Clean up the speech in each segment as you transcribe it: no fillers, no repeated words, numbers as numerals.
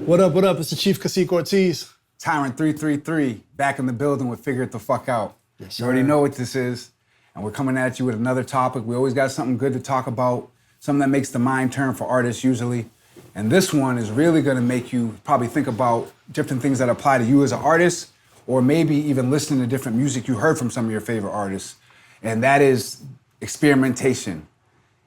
What up, what up? It's the Chief Kaseek Ortiz. Tyrant333, back in the building with Figure It the Fuck Out. Yes, you already know what this is, and we're coming at you with another topic. We always got something good to talk about, something that makes the mind turn for artists usually. And this one is really gonna make you probably think about different things that apply to you as an artist, or maybe even listening to different music you heard from some of your favorite artists. And that is experimentation,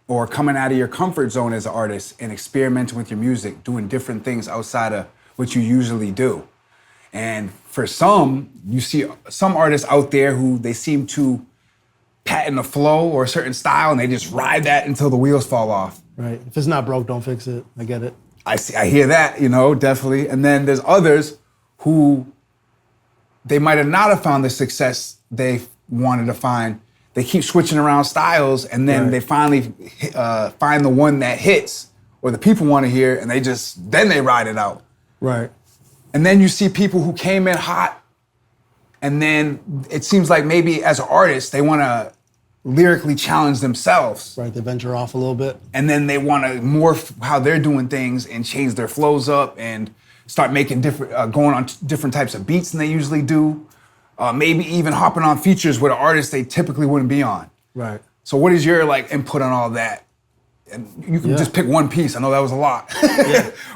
or coming out of your comfort zone as an artist and experimenting with your music, doing different things outside of what you usually do. And for some, you see some artists out there who they seem to patent a flow or a certain style and they just ride that until the wheels fall off. Right. If it's not broke, don't fix it. I get it. I hear that, definitely. And then there's others who they might have not have found the success they wanted to find. They keep switching around styles, and then they finally find the one that hits or the people want to hear, and then they ride it out. Right. And then you see people who came in hot, and then it seems like maybe as an artist, they want to lyrically challenge themselves. Right, they venture off a little bit. And then they want to morph how they're doing things and change their flows up and start making different, going on different types of beats than they usually do. Maybe even hopping on features with an artist they typically wouldn't be on. Right. So what is your input on all that? And you can just pick one piece. I know that was a lot.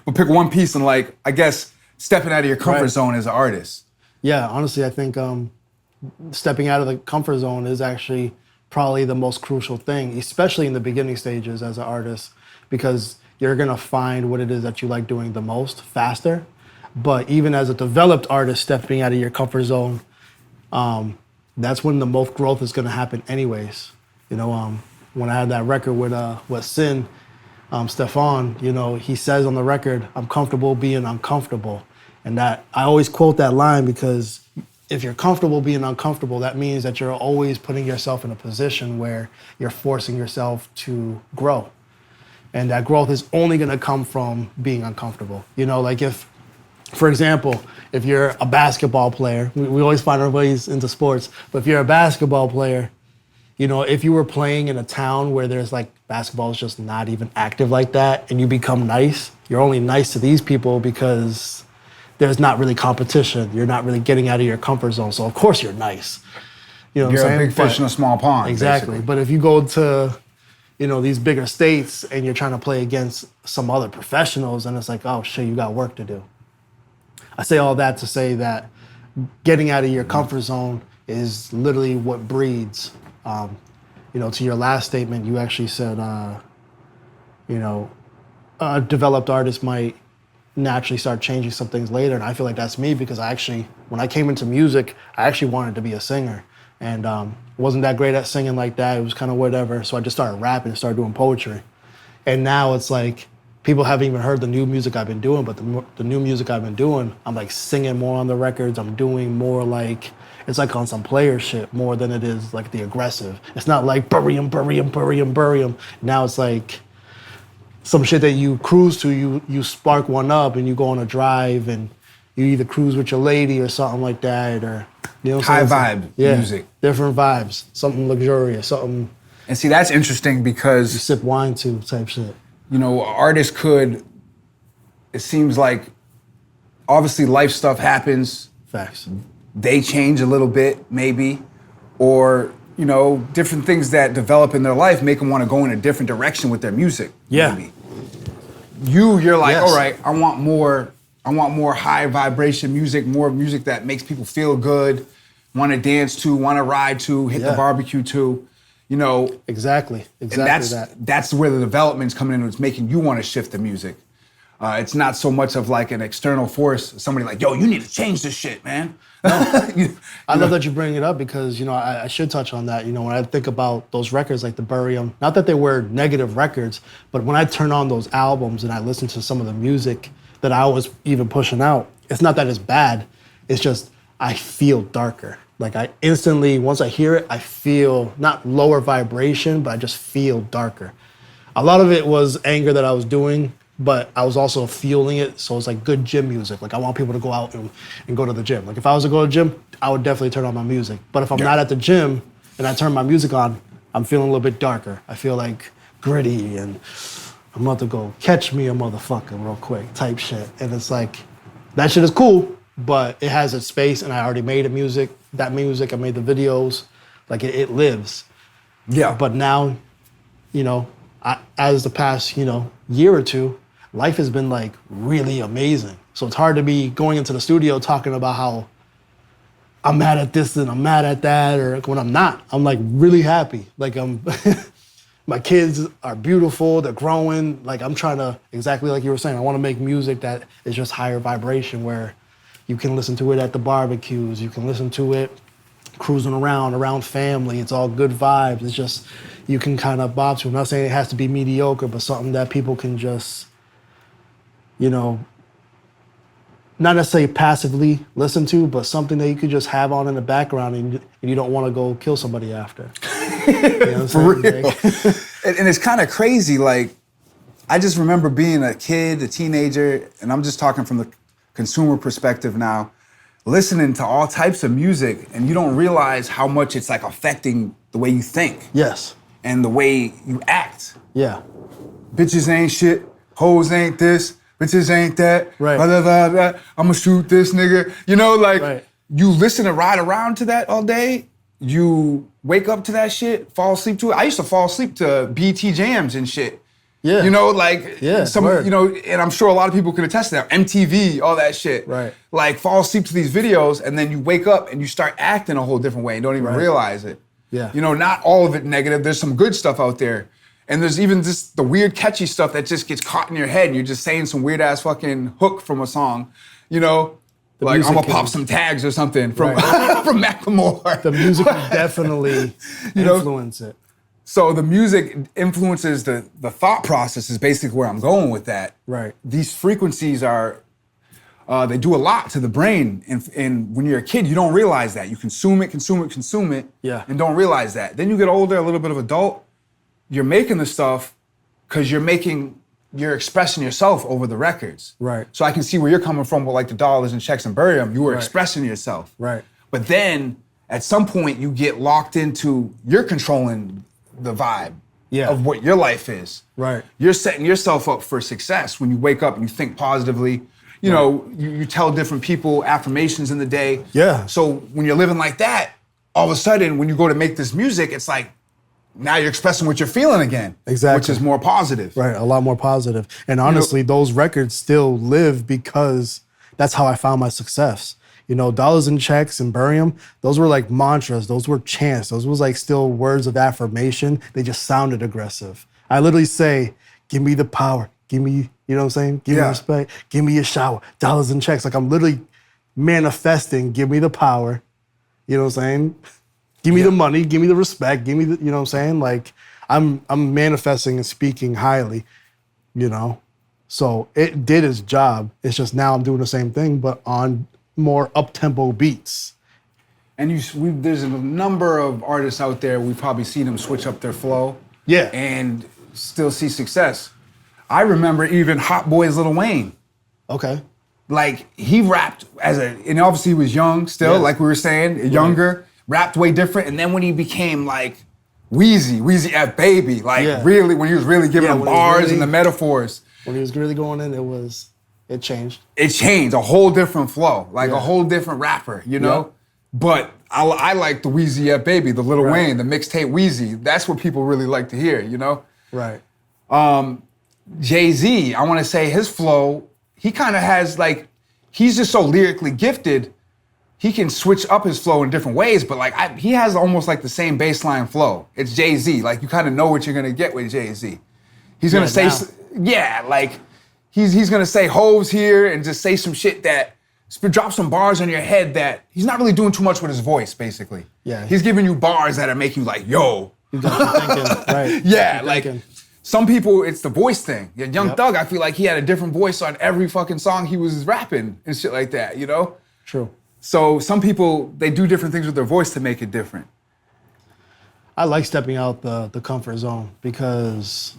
But pick one piece and I guess stepping out of your comfort zone as an artist. Yeah, honestly, I think stepping out of the comfort zone is actually probably the most crucial thing, especially in the beginning stages as an artist, because you're gonna find what it is that you like doing the most faster. But even as a developed artist, stepping out of your comfort zone, that's when the most growth is gonna happen anyways. When I had that record with Sin, Stefan, he says on the record, "I'm comfortable being uncomfortable." And that, I always quote that line because if you're comfortable being uncomfortable, that means that you're always putting yourself in a position where you're forcing yourself to grow. And that growth is only gonna come from being uncomfortable. For example, if you're a basketball player, we always find our ways into sports, but if you're a basketball player, if you were playing in a town where there's basketball is just not even active like that, and you become nice, you're only nice to these people because there's not really competition. You're not really getting out of your comfort zone, so of course you're nice. You're a big fish in a small pond. Exactly, basically. But if you go to these bigger states and you're trying to play against some other professionals, and it's oh shit, you got work to do. I say all that to say that getting out of your comfort zone is literally what breeds. To your last statement, you actually said, a developed artist might naturally start changing some things later. And I feel like that's me because when I came into music, I actually wanted to be a singer. And wasn't that great at singing like that. It was kind of whatever. So I just started rapping and started doing poetry. And now it's people haven't even heard the new music I've been doing, but the new music I've been doing, I'm singing more on the records. I'm doing more it's on some player shit more than it is the aggressive. It's not bury him, bury him, bury him, bury him. Now it's some shit that you cruise to, you spark one up and you go on a drive and you either cruise with your lady or something like that, or high vibe music. Different vibes, something luxurious, something. And see, that's interesting because you sip wine to type shit. Artists could, it seems obviously life stuff happens. Facts. They change a little bit, maybe, or, different things that develop in their life make them want to go in a different direction with their music. Yeah. Maybe. You're Yes. All right, I want more high vibration music, more music that makes people feel good, want to dance to, want to ride to, hit the barbecue to. Exactly and that. That's where the development's coming in. It's making you want to shift the music. It's not so much of an external force. Somebody yo, you need to change this shit, man. I love that you bring it up because I should touch on that. When I think about those records the Bury 'Em, not that they were negative records, but when I turn on those albums and I listen to some of the music that I was even pushing out, it's not that it's bad. It's just I feel darker. I instantly, once I hear it, I feel not lower vibration, but I just feel darker. A lot of it was anger that I was doing, but I was also fueling it. So it's good gym music. I want people to go out and go to the gym. If I was to go to the gym, I would definitely turn on my music. But if I'm not at the gym and I turn my music on, I'm feeling a little bit darker. I feel gritty and I'm about to go catch me a motherfucker real quick type shit. And it's like, that shit is cool, but it has its space, and I already made that music, I made the videos, like it lives. Yeah. But now, as the past, year or two, life has been like really amazing. So it's hard to be going into the studio talking about how I'm mad at this and I'm mad at that, or when I'm not. I'm like really happy. Like my kids are beautiful, they're growing. Like I'm trying to, exactly like you were saying, I want to make music that is just higher vibration, where you can listen to it at the barbecues, you can listen to it cruising around family. It's all good vibes. It's just, you can kind of bob to. I'm not saying it has to be mediocre, but something that people can just, not necessarily passively listen to, but something that you could just have on in the background and you don't want to go kill somebody after. For real. And it's kind of crazy. Like, I just remember being a kid, a teenager, and I'm just talking from the consumer perspective now, listening to all types of music, and you don't realize how much it's like affecting the way you think. Yes. And the way you act. Yeah. Bitches ain't shit, hoes ain't this, bitches ain't that, right. Blah, blah, blah, blah. I'ma shoot this nigga. Right. You listen and ride around to that all day, you wake up to that shit, fall asleep to it. I used to fall asleep to BT jams and shit. Yeah. And I'm sure a lot of people can attest to that. MTV, all that shit. Right. Like, fall asleep to these videos, and then you wake up and you start acting a whole different way and don't even realize it. Yeah. Not all of it negative. There's some good stuff out there. And there's even just the weird, catchy stuff that just gets caught in your head, and you're just saying some weird ass fucking hook from a song, like I'm gonna pop some tags or something from from Macklemore. The music will definitely influence it. So the music influences the thought process is basically where I'm going with that. Right. These frequencies are, they do a lot to the brain. And when you're a kid, you don't realize that. You consume it, yeah. and don't realize that. Then you get older, a little bit of adult, you're making the stuff because you're expressing yourself over the records. Right. So I can see where you're coming from with like the dollars and checks and bury 'em. You were expressing yourself. Right. But then at some point you get locked into, you're controlling the vibe of what your life is. Right. You're setting yourself up for success when you wake up and you think positively. You tell different people affirmations in the day. Yeah. So when you're living like that, all of a sudden when you go to make this music, it's like, now you're expressing what you're feeling again. Exactly. Which is more positive. Right, a lot more positive. And honestly, those records still live because that's how I found my success. Dollars and checks and bury 'em, those were like mantras, those were chants, those was like still words of affirmation. They just sounded aggressive. I literally say, give me the power, give me, you know what I'm saying? Give me respect, give me a shower, dollars and checks. Like I'm literally manifesting, give me the power, you know what I'm saying? Give me the money, give me the respect, give me the, you know what I'm saying? Like I'm manifesting and speaking highly, So it did its job. It's just now I'm doing the same thing, but on more up-tempo beats. And there's a number of artists out there, we've probably seen them switch up their flow. Yeah. And still see success. I remember even Hot Boy's Lil Wayne. Okay. Like, he rapped and obviously he was young still, like we were saying, younger, rapped way different. And then when he became like Weezy F Baby, really, when he was really giving them bars and the metaphors. When he was really going in, it changed. It changed, a whole different flow, like a whole different rapper, Yeah. But I like the Weezy F Baby, the Lil Wayne, the mixtape Weezy. That's what people really like to hear, Right. Jay-Z, I want to say his flow, he kind of has he's just so lyrically gifted, he can switch up his flow in different ways, but he has almost like the same baseline flow. It's Jay-Z, you kind of know what you're going to get with Jay-Z. He's going to say, he's going to say hoes here and just say some shit that, drop some bars on your head that he's not really doing too much with his voice, basically. Yeah. He's giving you bars that are making you like, yo. You got you thinking, right. Yeah, some people, it's the voice thing. Young Thug, I feel like he had a different voice on every fucking song he was rapping and shit like that, True. So some people, they do different things with their voice to make it different. I like stepping out the comfort zone because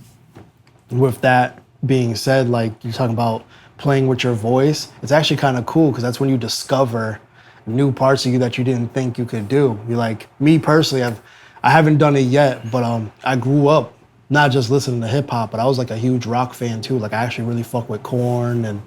with that being said, you're talking about playing with your voice, it's actually kind of cool because that's when you discover new parts of you that you didn't think you could do. You're like, me personally, I haven't done it yet, but I grew up not just listening to hip hop, but I was like a huge rock fan too. Like I actually really fuck with Korn and,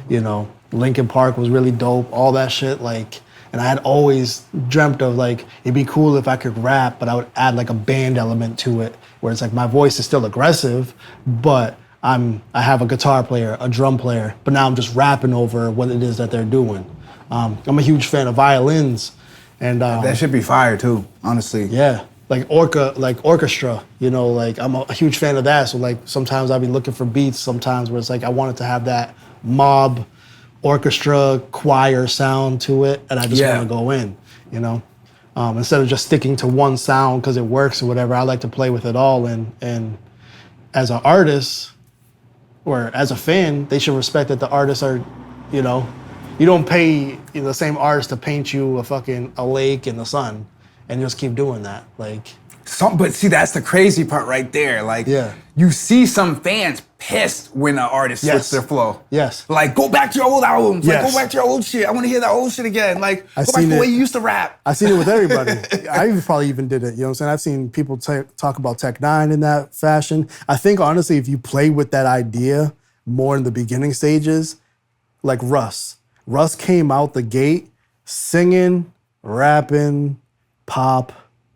you know, Linkin Park was really dope, all that shit. Like, and I had always dreamt of like, it'd be cool if I could rap, but I would add like a band element to it where it's like my voice is still aggressive, but I have a guitar player, a drum player, but now I'm just rapping over what it is that they're doing. I'm a huge fan of violins, and that should be fire too, honestly. Yeah, like orchestra. You know, like I'm a huge fan of that. So like sometimes I'll be looking for beats. Sometimes where it's like I wanted to have that mob orchestra choir sound to it, and I just want to go in. You know, instead of just sticking to one sound because it works or whatever. I like to play with it all, and as an artist or as a fan, they should respect that the artists are, you know. You don't pay the same artist to paint you a lake in the sun and just keep doing that. Like, But see, that's the crazy part right there. Like, you see some fans pissed when an artist switches their flow. Yes. Like, go back to your old albums. Like, go back to your old shit. I want to hear that old shit again. Like, go back to the way you used to rap. I've seen it with everybody. I probably even did it. You know what I'm saying? I've seen people talk about Tech 9 in that fashion. I think, honestly, if you play with that idea more in the beginning stages, like Russ came out the gate singing, rapping, pop.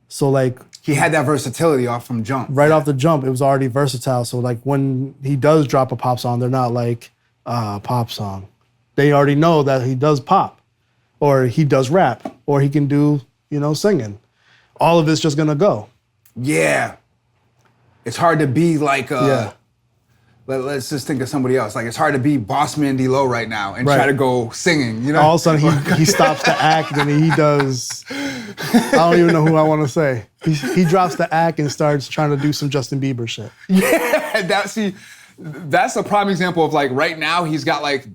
So like he had that versatility off from jump. Right off the jump, it was already versatile. So like when he does drop a pop song, they're not like pop song. They already know that he does pop, or he does rap, or he can do, you know, singing. All of it's just gonna go. Yeah. It's hard to be like let's just think of somebody else. Like, it's hard to be Bossman D-Lo right now and try to go singing, you know? All of a sudden, he stops the act and he does, I don't even know who I want to say. He drops the act and starts trying to do some Justin Bieber shit. Yeah, that's a prime example of, like, right now, he's got, like,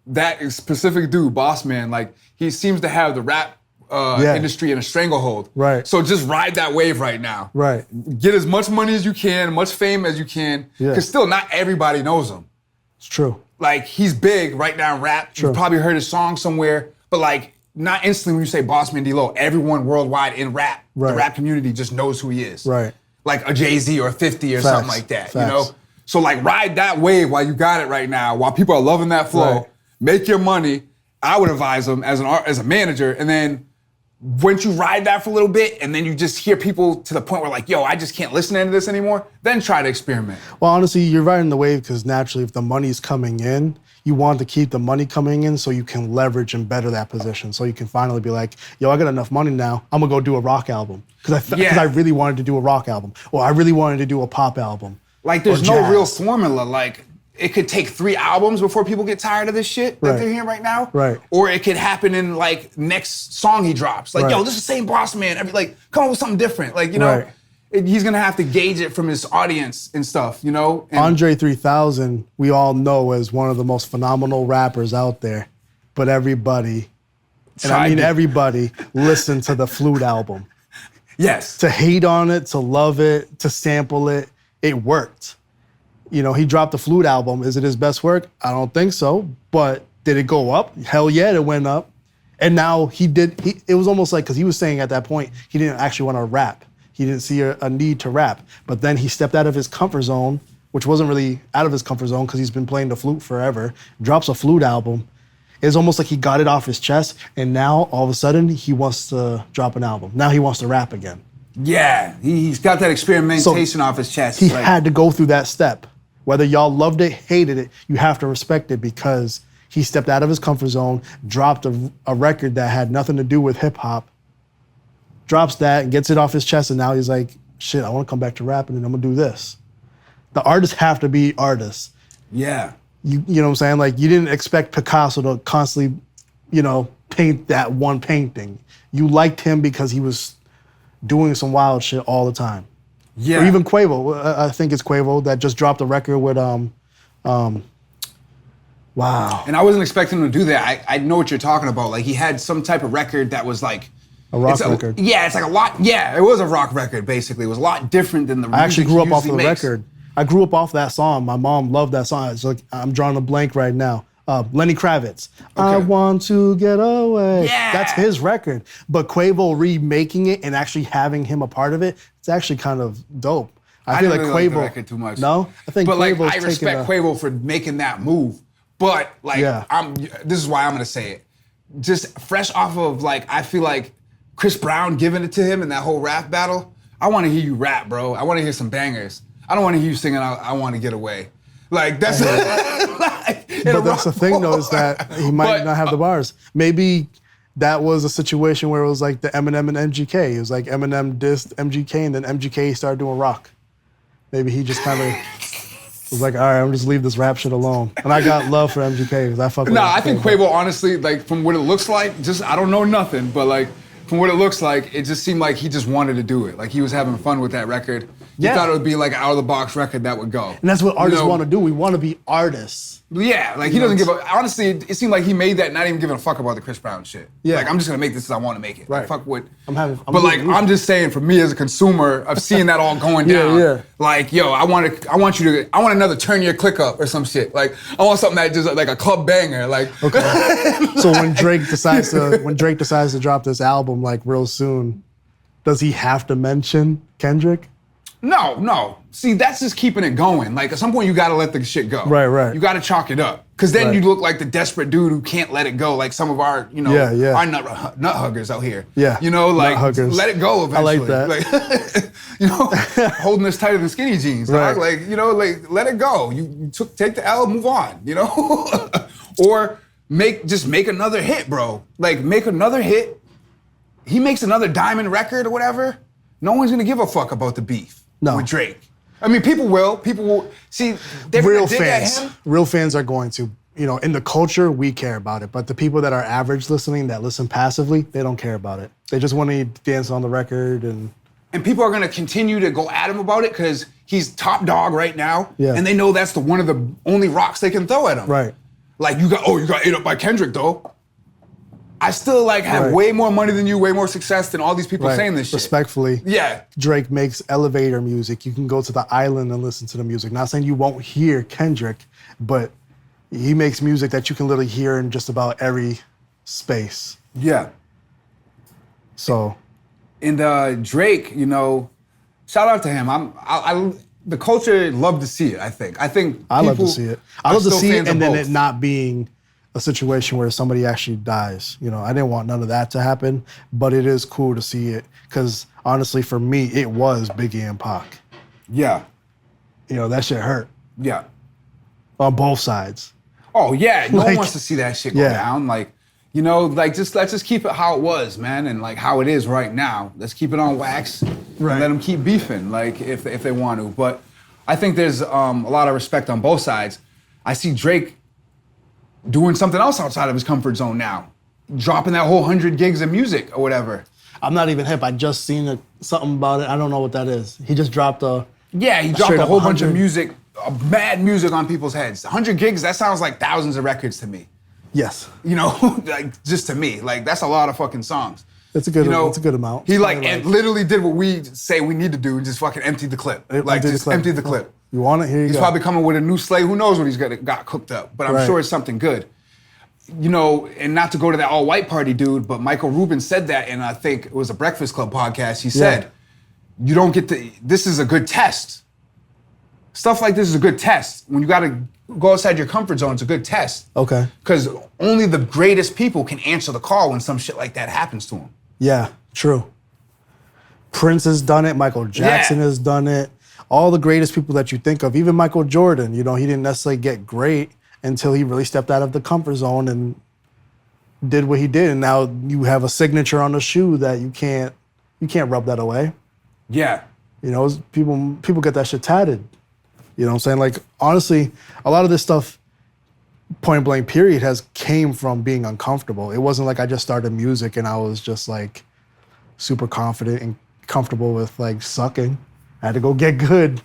that specific dude, Bossman, like, he seems to have the rap industry in a stranglehold. Right. So just ride that wave right now. Right. Get as much money as you can, much fame as you can, because still not everybody knows him. It's true. Like, he's big right now in rap. True. You've probably heard his song somewhere, but like, not instantly when you say Bossman D-Lo, everyone worldwide in rap, the rap community just knows who he is. Right. Like a Jay-Z or a 50 or something like that, you know? So like, ride that wave while you got it right now, while people are loving that flow, make your money. I would advise them as a manager, and then once you ride that for a little bit and then you just hear people to the point where like, yo, I just can't listen to any of this anymore, then try to experiment. Well, honestly, you're riding the wave because naturally if the money's coming in, you want to keep the money coming in so you can leverage and better that position. So you can finally be like, yo, I got enough money now, I'm gonna go do a rock album. Because I really wanted to do a rock album, or I really wanted to do a pop album. Like, there's no real formula. Like, it could take 3 albums before people get tired of this shit that they're hearing right now. Right. Or it could happen in, like, next song he drops. Like, yo, this is the same boss man. Like, come up with something different. Like, you know, he's gonna have to gauge it from his audience and stuff, you know? And Andre 3000, we all know as one of the most phenomenal rappers out there. But everybody, and I mean everybody, listened to the Flute album. Yes. To hate on it, to love it, to sample it, it worked. You know, he dropped the Flute album. Is it his best work? I don't think so. But did it go up? Hell yeah, it went up. And now it was almost like, because he was saying at that point, he didn't actually want to rap. He didn't see a need to rap. But then he stepped out of his comfort zone, which wasn't really out of his comfort zone because he's been playing the flute forever, drops a Flute album. It's almost like he got it off his chest, and now all of a sudden he wants to drop an album. Now he wants to rap again. Yeah, he's got that experimentation off his chest. He had to go through that step. Whether y'all loved it, hated it, you have to respect it because he stepped out of his comfort zone, dropped a record that had nothing to do with hip hop, drops that and gets it off his chest, and now he's like, shit, I want to come back to rapping and I'm gonna do this. The artists have to be artists. Yeah. You know what I'm saying? Like, you didn't expect Picasso to constantly, you know, paint that one painting. You liked him because he was doing some wild shit all the time. Yeah. Or even Quavo. I think it's Quavo that just dropped a record with, wow. And I wasn't expecting him to do that. I know what you're talking about. Like, he had some type of record that was like, a rock record. Yeah, it's like a lot. Yeah, it was a rock record, basically. It was a lot different than the I actually grew up off of the makes. record. I grew up off that song. My mom loved that song. It's like, I'm drawing a blank right now. Lenny Kravitz. Okay. I want to get away. Yeah. That's his record. But Quavo remaking it and actually having him a part of it, it's actually kind of dope. I feel like didn't Quavo. really like the record too much. No? I think but like, Quavo's I respect Quavo for making that move. But like, this is why I'm gonna say it. Just fresh off of like, I feel like Chris Brown giving it to him in that whole rap battle. I want to hear you rap, bro. I want to hear some bangers. I don't want to hear you singing I Want to Get Away. Like, that's but that's the thing, though, is that he might not have the bars. Maybe that was a situation where it was like the Eminem and MGK. It was like Eminem dissed MGK, and then MGK started doing rock. Maybe he just kind of was like, all right, I'm just leave this rap shit alone. And I got love for MGK because I fuck with I think Quavo, honestly, like, from what it looks like, just, I don't know nothing, but like, from what it looks like, it just seemed like he just wanted to do it. Like, he was having fun with that record. He thought it would be like an out-of-the-box record that would go. And that's what artists want to do. We want to be artists. Yeah, like, he doesn't give a... Honestly, it seemed like he made that not even giving a fuck about the Chris Brown shit. Yeah. Like, I'm just going to make this as I want to make it. Right. Like, fuck what... I'm just saying, for me as a consumer, of seeing that all going down, like, yo, I want another Turn Your Click Up or some shit. Like, I want something that just, like, a club banger. Like... Okay. So when Drake decides to drop this album, like, real soon, does he have to mention Kendrick? No. See, that's just keeping it going. Like, at some point, you gotta let the shit go. Right. You gotta chalk it up. Because then you look like the desperate dude who can't let it go, like some of our, our nut huggers out here. Yeah. You know, like, let it go eventually. I like that. Like, holding this tighter than skinny jeans. Right. Like, let it go. You take the L, move on, Or make another hit, bro. Like, make another hit. He makes another diamond record or whatever. No one's gonna give a fuck about the beef with Drake. I mean, people will. People will. See, real fans. Real fans are going to. In the culture, we care about it. But the people that are average listening, that listen passively, they don't care about it. They just want to dance on the record and people are gonna continue to go at him about it because he's top dog right now. Yeah. And they know that's one of the only rocks they can throw at him. Right. Like, you got ate up by Kendrick, though. I still, like, have way more money than you, way more success than all these people saying this shit. Respectfully. Yeah. Drake makes elevator music. You can go to the island and listen to the music. Not saying you won't hear Kendrick, but he makes music that you can literally hear in just about every space. Yeah. So. And Drake, shout out to him. The culture loved to see it, I think. I love to see it. I love to see it and then it not being a situation where somebody actually dies. I didn't want none of that to happen, but it is cool to see it because honestly, for me, it was Biggie and Pac. Yeah. That shit hurt. Yeah. On both sides. Oh yeah, no one wants to see that shit go down. Like, let's just keep it how it was, man, and like how it is right now. Let's keep it on wax and let them keep beefing, like if they want to. But I think there's a lot of respect on both sides. I see Drake doing something else outside of his comfort zone now. Dropping that whole 100 gigs of music or whatever. I'm not even hip. I just seen something about it. I don't know what that is. He just dropped a... Yeah, he dropped a whole bunch of music, mad music on people's heads. 100 gigs, that sounds like thousands of records to me. Yes. Like, just to me. Like, that's a lot of fucking songs. It's a good amount. He literally did what we say we need to do and just fucking emptied the clip. Emptied the clip. You want it? Here you go. He's probably coming with a new slate. Who knows what he's got cooked up? But I'm sure it's something good. And not to go to that all-white party dude, but Michael Rubin said that, and I think it was a Breakfast Club podcast. He said, you don't get to, this is a good test. Stuff like this is a good test. When you got to go outside your comfort zone, it's a good test. Okay. Because only the greatest people can answer the call when some shit like that happens to them. Yeah, true. Prince has done it. Michael Jackson has done it. All the greatest people that you think of, even Michael Jordan, he didn't necessarily get great until he really stepped out of the comfort zone and did what he did. And now you have a signature on the shoe that you can't rub that away. Yeah. People get that shit tatted. You know what I'm saying? Like, honestly, a lot of this stuff, point blank period, came from being uncomfortable. It wasn't like I just started music and I was just like super confident and comfortable with like sucking. I had to go get good.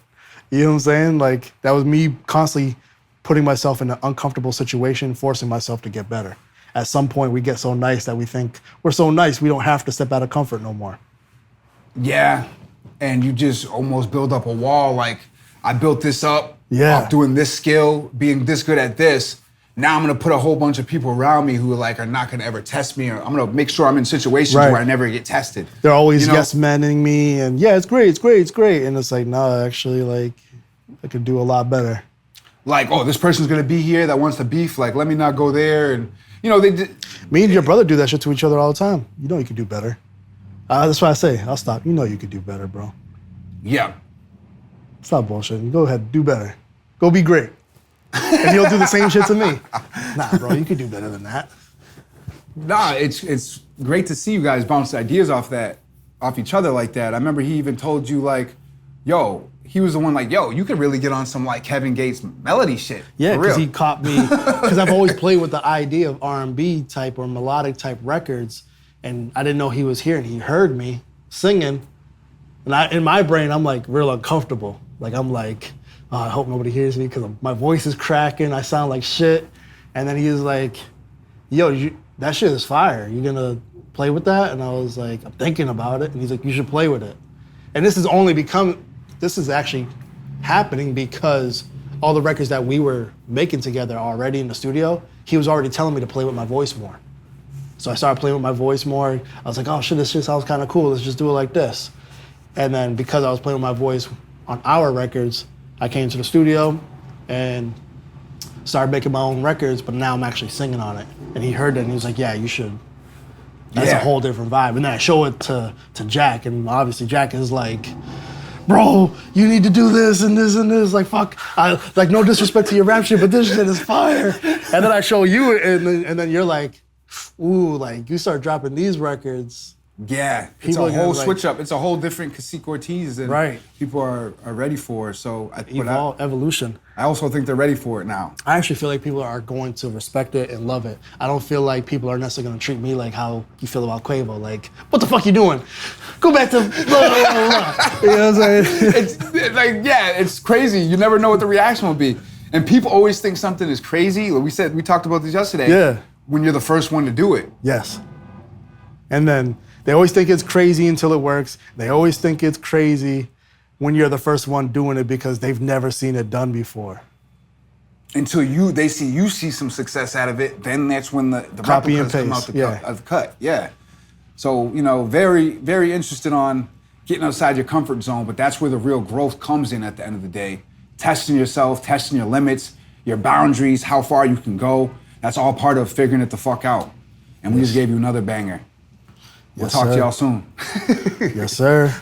You know what I'm saying? Like, that was me constantly putting myself in an uncomfortable situation, forcing myself to get better. At some point, we get so nice that we think we're so nice, we don't have to step out of comfort no more. Yeah, and you just almost build up a wall. Like, I built this up, off doing this skill, being this good at this. now I'm gonna put a whole bunch of people around me who are not gonna ever test me, or I'm gonna make sure I'm in situations where I never get tested. They're always yes-manning me, and yeah, it's great, and it's like, no, actually, like, I could do a lot better. Like, oh, this person's gonna be here that wants to beef, like, let me not go there, and me and your brother do that shit to each other all the time. You know you could do better. That's why I say, I'll stop. You know you could do better, bro. Yeah. Stop bullshitting. Go ahead, do better. Go be great. And he'll do the same shit to me. Nah, bro, you could do better than that. Nah, it's great to see you guys bounce ideas off each other like that. I remember he even told you, like, yo, he was the one like, yo, you could really get on some like Kevin Gates melody shit. Yeah, because he caught me, because I've always played with the idea of R&B type or melodic type records, and I didn't know he was here, and he heard me singing, and in my brain, I'm like real uncomfortable. Like, I'm like, oh, I hope nobody hears me because my voice is cracking, I sound like shit. And then he was like, yo, that shit is fire. You gonna play with that? And I was like, I'm thinking about it. And he's like, you should play with it. And this is actually happening because all the records that we were making together already in the studio, he was already telling me to play with my voice more. So I started playing with my voice more. I was like, oh shit, this shit sounds kind of cool. Let's just do it like this. And then because I was playing with my voice on our records, I came to the studio and started making my own records, but now I'm actually singing on it. And he heard it and he was like, yeah, you should. That's a whole different vibe. And then I show it to Jack, and obviously Jack is like, bro, you need to do this and this and this. Like, fuck, like, no disrespect to your rap shit, but this shit is fire. And then I show you it, and then you're like, ooh, like, you start dropping these records. Yeah, it's a whole switch up. It's a whole different Kaseek Ortiz than people are ready for. So evolution. I also think they're ready for it now. I actually feel like people are going to respect it and love it. I don't feel like people are necessarily going to treat me like how you feel about Quavo. Like, what the fuck you doing? Go back to blah, blah, blah, blah. You know what I'm saying? It's like, yeah, it's crazy. You never know what the reaction will be. And people always think something is crazy. Like we talked about this yesterday. Yeah. When you're the first one to do it. Yes. And then they always think it's crazy until it works. They always think it's crazy when you're the first one doing it because they've never seen it done before. Until they see some success out of it, then that's when the copy and replicas paste. come out the cut. Yeah. So, very, very interested on getting outside your comfort zone, but that's where the real growth comes in at the end of the day. Testing yourself, testing your limits, your boundaries, how far you can go. That's all part of figuring it the fuck out. And we just gave you another banger. We'll talk to y'all soon. Yes, sir.